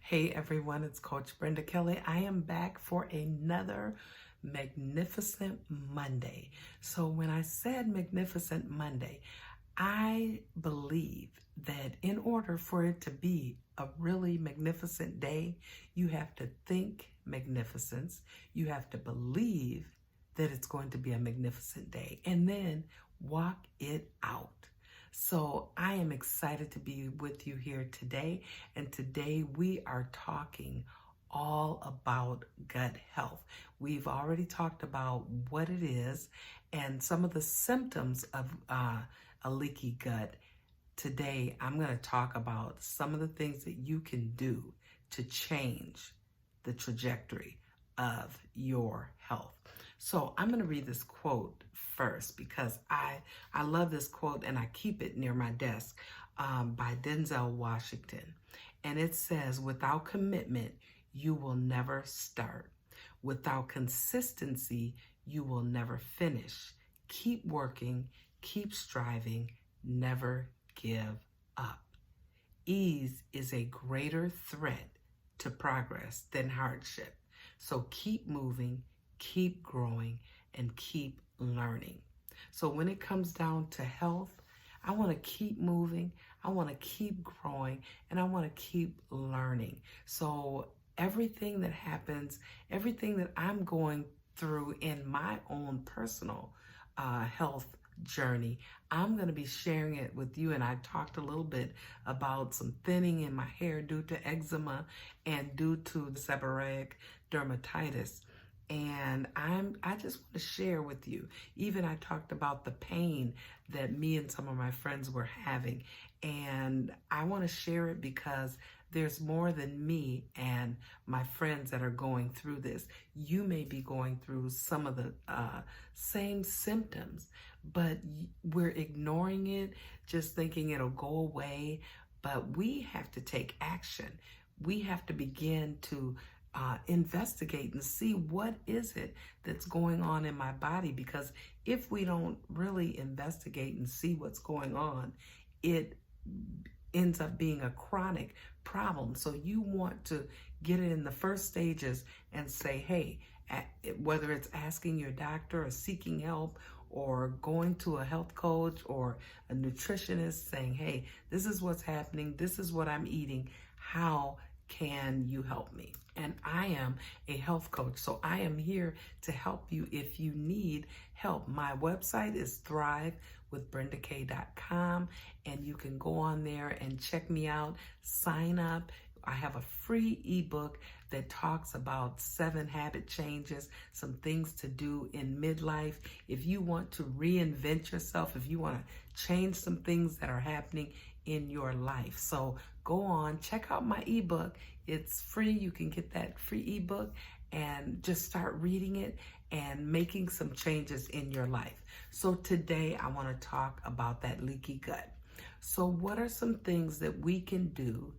Hey everyone, it's Coach Brenda Kelly. I am back for another Magnificent Monday. So when I said Magnificent Monday, I believe that in order for it to be a really magnificent day, you have to think magnificence, you have to believe that it's going to be a magnificent day, and then walk it out. So I am excited to be with you here today. And today we are talking all about gut health. We've already talked about what it is and some of the symptoms of a leaky gut. Today, I'm going to talk about some of the things that you can do to change the trajectory of your health. So I'm going to read this quote first because I love this quote and I keep it near my desk by Denzel Washington. And it says, without commitment, you will never start. Without consistency, you will never finish. Keep working, keep striving, never give up. Ease is a greater threat to progress than hardship. So keep moving, keep growing, and keep learning. So when it comes down to health, I want to keep moving, I want to keep growing, and I want to keep learning. So everything that happens, everything that I'm going through in my own personal health journey, I'm going to be sharing it with you. And I talked a little bit about some thinning in my hair due to eczema and due to seborrheic dermatitis. And I just want to share with you. Even I talked about the pain that me and some of my friends were having. And I want to share it because there's more than me and my friends that are going through this. You may be going through some of the same symptoms, but we're ignoring it, just thinking it'll go away. But we have to take action. We have to begin to investigate and see what is it that's going on in my body, because if we don't really investigate and see what's going on, it ends up being a chronic problem. So you want to get it in the first stages and say, hey, whether it's asking your doctor or seeking help or going to a health coach or a nutritionist saying, hey, this is what's happening, this is what I'm eating, how can you help me? And I am a health coach, so I am here to help you if you need help. My website is thrivewithbrendak.com, and you can go on there and check me out, sign up. I have a free ebook that talks about 7 habit changes, some things to do in midlife. If you want to reinvent yourself, if you want to change some things that are happening in your life. So go on, check out my ebook. It's free. You can get that free ebook and just start reading it and making some changes in your life. So today I want to talk about that leaky gut. So what are some things that we can do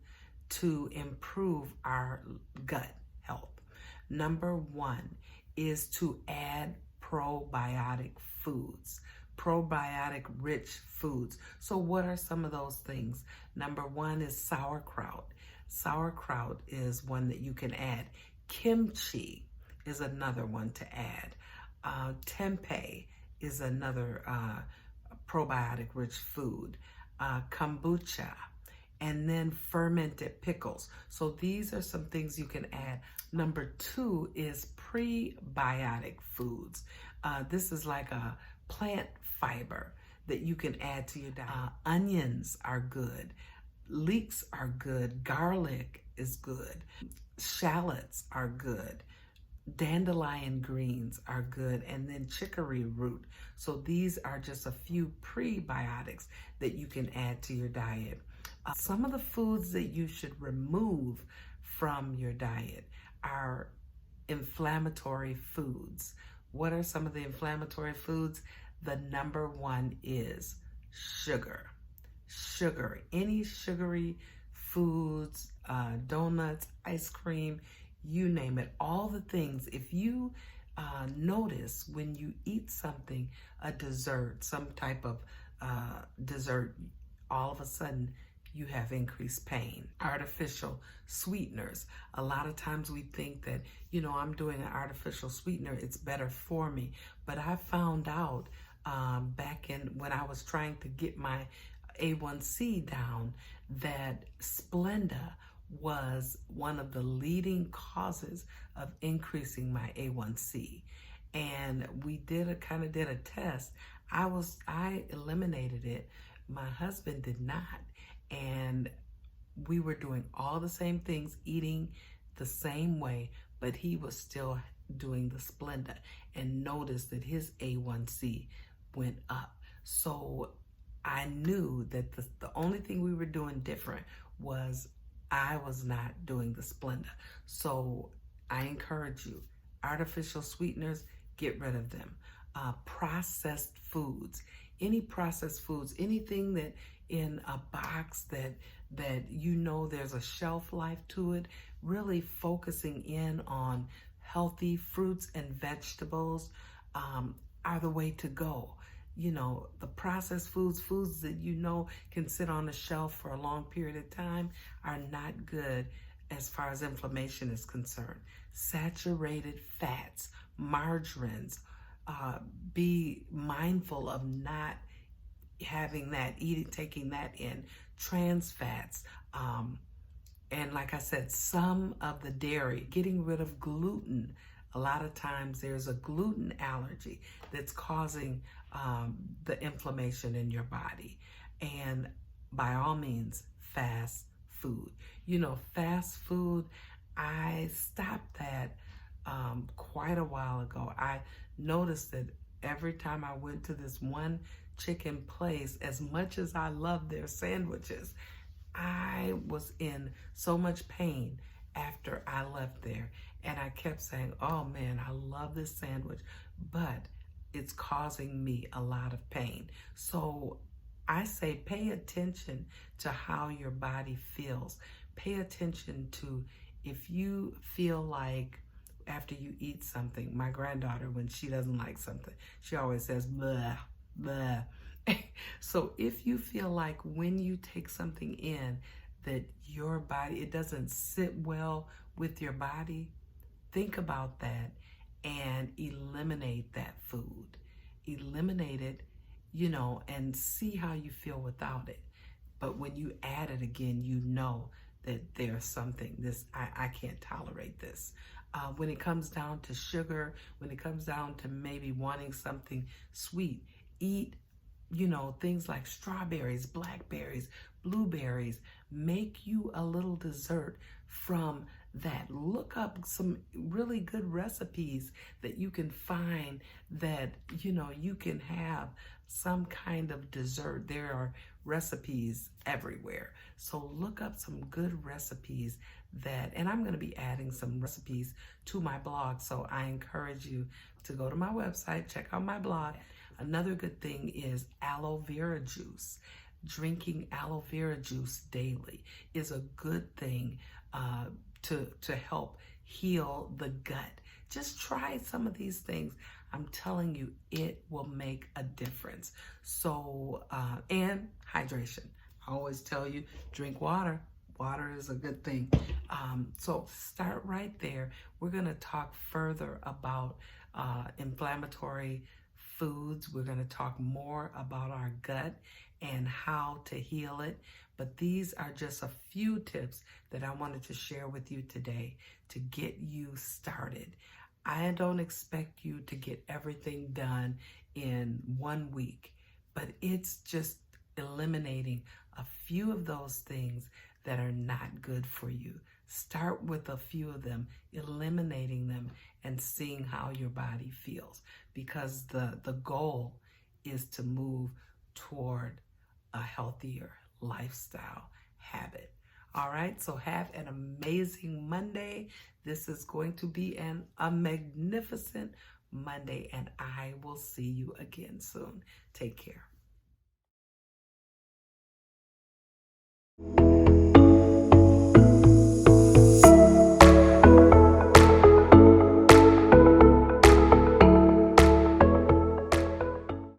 to improve our gut health? Number 1 is to add probiotic foods, probiotic rich foods. So what are some of those things? Number 1 is sauerkraut. Sauerkraut is one that you can add. Kimchi is another one to add. Tempeh is another probiotic rich food. Kombucha, and then fermented pickles. So these are some things you can add. Number 2 is prebiotic foods. This is like a plant fiber that you can add to your diet. Onions are good. Leeks are good. Garlic is good. Shallots are good. Dandelion greens are good, and then chicory root. So these are just a few prebiotics that you can add to your diet. Some of the foods that you should remove from your diet are inflammatory foods. What are some of the inflammatory foods? The number 1 is sugar. Sugar, any sugary foods, donuts, ice cream, you name it, all the things. If you notice when you eat something, a dessert, some type of dessert, all of a sudden you have increased pain. Artificial sweeteners. A lot of times we think that, I'm doing an artificial sweetener, it's better for me. But I found out back in when I was trying to get my A1C down that Splenda was one of the leading causes of increasing my A1C. And we did a test. I eliminated it. My husband did not. And we were doing all the same things, eating the same way, but he was still doing the Splenda and noticed that his A1C went up. So I knew that the only thing we were doing different was I was not doing the Splenda. So I encourage you, artificial sweeteners, get rid of them. Processed foods, any processed foods, anything that in a box that there's a shelf life to it, really focusing in on healthy fruits and vegetables are the way to go. The processed foods that can sit on the shelf for a long period of time are not good as far as inflammation is concerned. Saturated fats, margarines, be mindful of not having that, taking that in. Trans fats, and like I said, some of the dairy, getting rid of gluten. A lot of times there's a gluten allergy that's causing the inflammation in your body. And by all means, fast food. Fast food, I stopped that quite a while ago. I noticed that every time I went to this one chicken place, as much as I loved their sandwiches, I was in so much pain after I left there. And I kept saying, oh man, I love this sandwich, but it's causing me a lot of pain. So I say pay attention to how your body feels. Pay attention to if you feel like after you eat something, my granddaughter, when she doesn't like something, she always says, blah, blah. So if you feel like when you take something in that your body, it doesn't sit well with your body, think about that and eliminate that food. Eliminate it, and see how you feel without it. But when you add it again, that there's something, I can't tolerate this. When it comes down to sugar, when it comes down to maybe wanting something sweet, eat, things like strawberries, blackberries, blueberries. Make you a little dessert from that. Look up some really good recipes that you can find that, you can have some kind of dessert. There are recipes everywhere. So look up some good recipes and I'm going to be adding some recipes to my blog. So I encourage you to go to my website, check out my blog. Another good thing is aloe vera juice. Drinking aloe vera juice daily is a good thing to help heal the gut. Just try some of these things. I'm telling you, it will make a difference. So, and hydration. I always tell you, drink water. Water is a good thing. So start right there. We're going to talk further about inflammatory foods. We're going to talk more about our gut and how to heal it. But these are just a few tips that I wanted to share with you today to get you started. I don't expect you to get everything done in 1 week, but it's just eliminating a few of those things that are not good for you. Start with a few of them, eliminating them, and seeing how your body feels, because the goal is to move toward a healthier lifestyle habit. All right, so have an amazing Monday. This is going to be a magnificent Monday, and I will see you again soon. Take care.